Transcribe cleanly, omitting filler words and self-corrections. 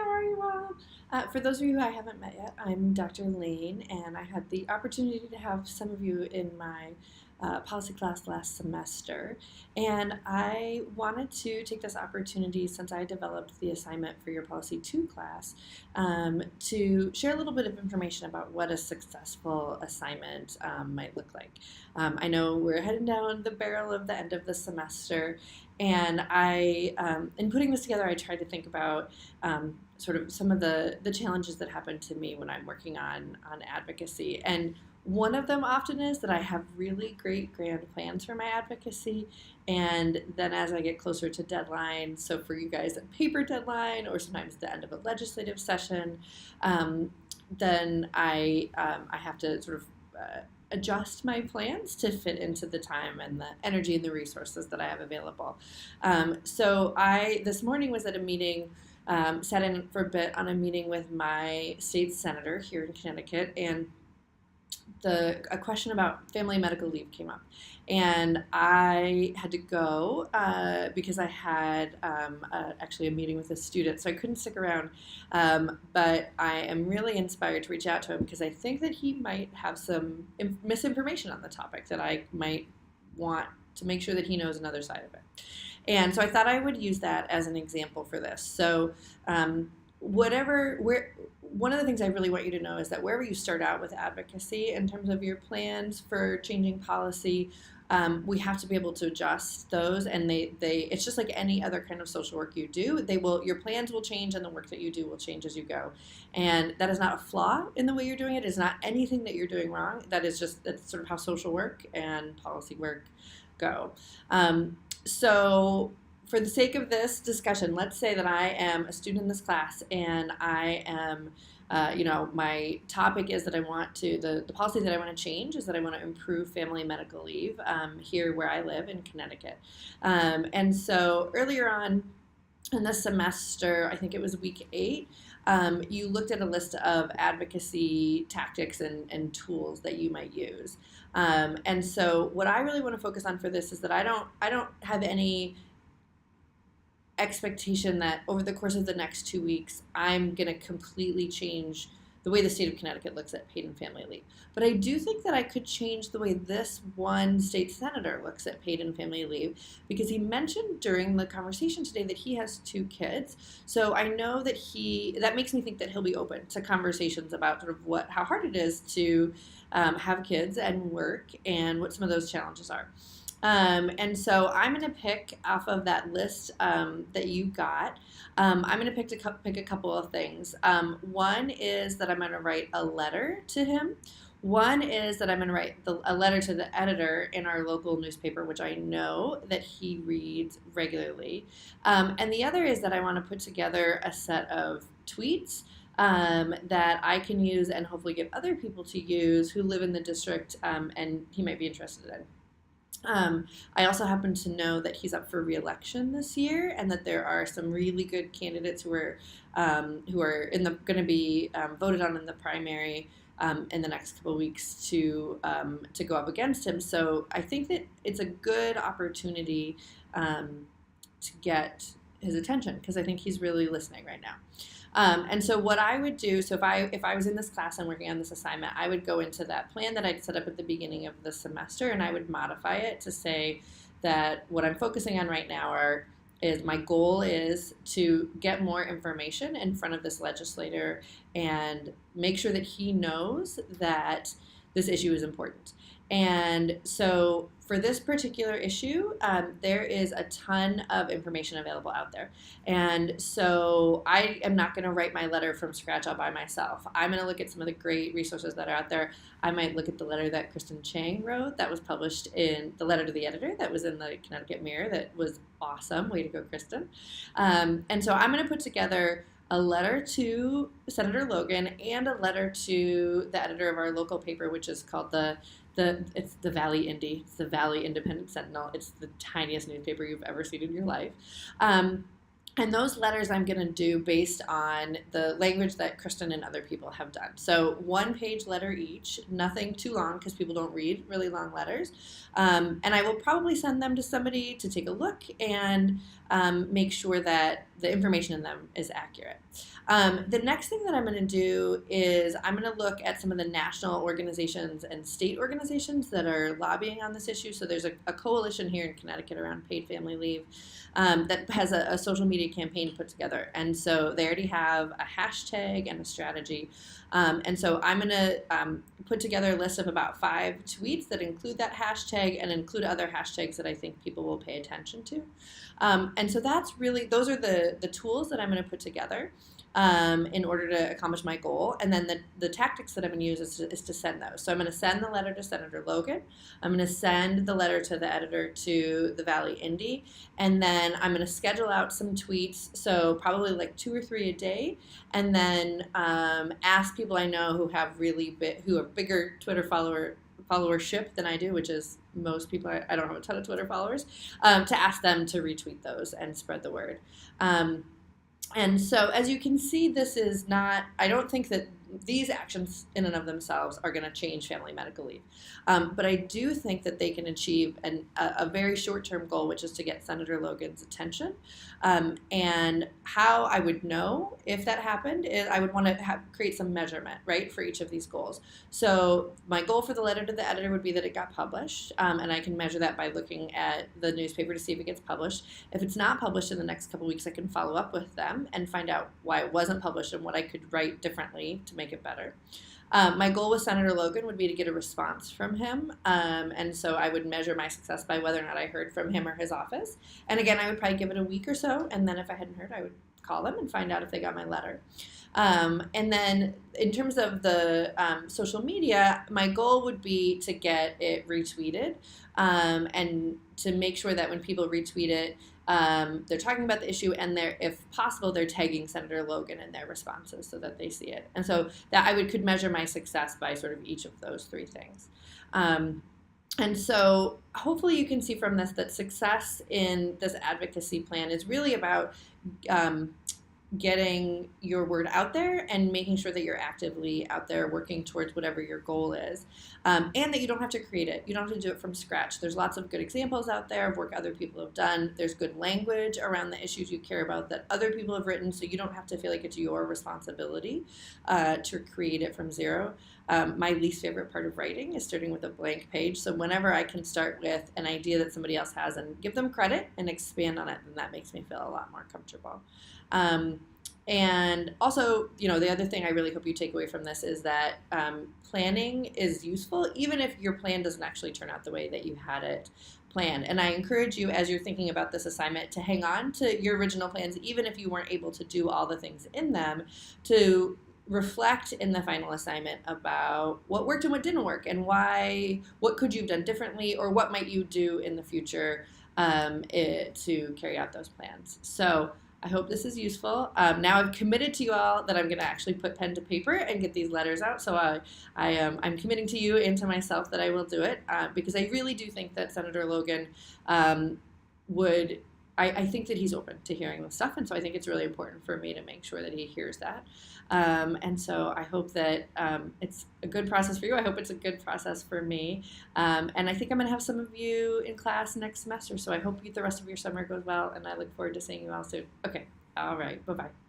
how are you all? For those of you who I haven't met yet, I'm Dr. Lane, and I had the opportunity to have some of you in my policy class last semester. And I wanted to take this opportunity, since I developed the assignment for your Policy 2 class, to share a little bit of information about what a successful assignment might look like. I know we're heading down the barrel of the end of the semester, and in putting this together, I tried to think about sort of some of the challenges that happen to me when I'm working on advocacy. And one of them often is that I have really great grand plans for my advocacy, and then as I get closer to deadline, so for you guys a paper deadline or sometimes the end of a legislative session, then I have to sort of adjust my plans to fit into the time and the energy and the resources that I have available. So I this morning was at a meeting, sat in for a bit on a meeting with my state senator here in Connecticut, and a question about family medical leave came up, and I had to go because I had actually a meeting with a student, so I couldn't stick around, but I am really inspired to reach out to him because I think that he might have some misinformation on the topic that I might want to make sure that he knows another side of it. And so I thought I would use that as an example for this. So one of the things I really want you to know is that wherever you start out with advocacy in terms of your plans for changing policy, we have to be able to adjust those, and it's just like any other kind of social work you do. Your plans will change, and the work that you do will change as you go. And that is not a flaw in the way you're doing it. It's not anything that you're doing wrong. That's sort of how social work and policy work go. So for the sake of this discussion, let's say that I am a student in this class, and I am, my topic is that I want to, the policy that I want to change is that I want to improve family medical leave here where I live in Connecticut. And so earlier on in the semester, I think it was week 8, you looked at a list of advocacy tactics and tools that you might use. And so what I really want to focus on for this is that I don't have any expectation that over the course of the next 2 weeks, I'm going to completely change the way the state of Connecticut looks at paid and family leave. But I do think that I could change the way this one state senator looks at paid and family leave, because he mentioned during the conversation today that he has 2 kids. So I know that that makes me think that he'll be open to conversations about sort of how hard it is to have kids and work, and what some of those challenges are. And so I'm going to pick off of that list that you got. I'm going to pick a couple of things. One is that I'm going to write a letter to him. One is that I'm going to write a letter to the editor in our local newspaper, which I know that he reads regularly. And the other is that I want to put together a set of tweets that I can use and hopefully get other people to use who live in the district and he might be interested in. I also happen to know that he's up for re-election this year, and that there are some really good candidates who are going to be voted on in the primary in the next couple of weeks to go up against him. So I think that it's a good opportunity to get his attention, because I think he's really listening right now. And so what I would do, so if I was in this class and working on this assignment, I would go into that plan that I'd set up at the beginning of the semester, and I would modify it to say that what I'm focusing on right now is my goal is to get more information in front of this legislator and make sure that he knows that this issue is important. And so for this particular issue, there is a ton of information available out there. And so I am not going to write my letter from scratch all by myself. I'm going to look at some of the great resources that are out there. I might look at the letter that Kristen Chang wrote that was published in the letter to the editor that was in the Connecticut Mirror that was awesome. Way to go, Kristen. And so I'm going to put together a letter to Senator Logan and a letter to the editor of our local paper, which is called it's the Valley Indy. It's the Valley Independent Sentinel. It's the tiniest newspaper you've ever seen in your life. And those letters I'm going to do based on the language that Kristen and other people have done. So 1-page letter each, nothing too long because people don't read really long letters. And I will probably send them to somebody to take a look and make sure that the information in them is accurate. The next thing that I'm going to do is I'm going to look at some of the national organizations and state organizations that are lobbying on this issue. So there's a coalition here in Connecticut around paid family leave that has a social media campaign put together. And so they already have a hashtag and a strategy. And so I'm going to put together a list of about 5 tweets that include that hashtag and include other hashtags that I think people will pay attention to. And so that's really, those are the tools that I'm going to put together in order to accomplish my goal. And then the tactics that I'm going to use is to send those. So I'm going to send the letter to Senator Logan. I'm going to send the letter to the editor to the Valley Indy. And then I'm going to schedule out some tweets, so probably like 2 or 3 a day. And then ask people I know who have who have bigger Twitter followership than I do, which is most people. I don't have a ton of Twitter followers, to ask them to retweet those and spread the word. And so, as you can see, this is not, I don't think that these actions in and of themselves are going to change family medical leave. But I do think that they can achieve a very short-term goal, which is to get Senator Logan's attention. And how I would know if that happened is I would want to create some measurement, right, for each of these goals. So my goal for the letter to the editor would be that it got published, and I can measure that by looking at the newspaper to see if it gets published. If it's not published in the next couple weeks, I can follow up with them and find out why it wasn't published and what I could write differently to make it better. My goal with Senator Logan would be to get a response from him, and so I would measure my success by whether or not I heard from him or his office. And again, I would probably give it a week or so, and then if I hadn't heard, I would call them and find out if they got my letter. And then in terms of the social media, my goal would be to get it retweeted, and to make sure that when people retweet it, they're talking about the issue, and if possible, they're tagging Senator Logan in their responses so that they see it. And so that could measure my success by sort of each of those 3 things. And so hopefully you can see from this that success in this advocacy plan is really about getting your word out there and making sure that you're actively out there working towards whatever your goal is, and that you don't have to create it. You don't have to do it from scratch. There's lots of good examples out there of work other people have done. There's good language around the issues you care about that other people have written, so you don't have to feel like it's your responsibility to create it from zero. My least favorite part of writing is starting with a blank page, so whenever I can start with an idea that somebody else has and give them credit and expand on it, then that makes me feel a lot more comfortable. And also, the other thing I really hope you take away from this is that planning is useful, even if your plan doesn't actually turn out the way that you had it planned. And I encourage you, as you're thinking about this assignment, to hang on to your original plans, even if you weren't able to do all the things in them, to reflect in the final assignment about what worked and what didn't work, and what could you have done differently, or what might you do in the future to carry out those plans. So I hope this is useful. Now I've committed to you all that I'm going to actually put pen to paper and get these letters out. So I'm committing to you and to myself that I will do it, because I really do think that Senator Logan I think that he's open to hearing this stuff, and so I think it's really important for me to make sure that he hears that. And so I hope that it's a good process for you. I hope it's a good process for me. And I think I'm going to have some of you in class next semester, so I hope the rest of your summer goes well, and I look forward to seeing you all soon. Okay, all right, bye-bye.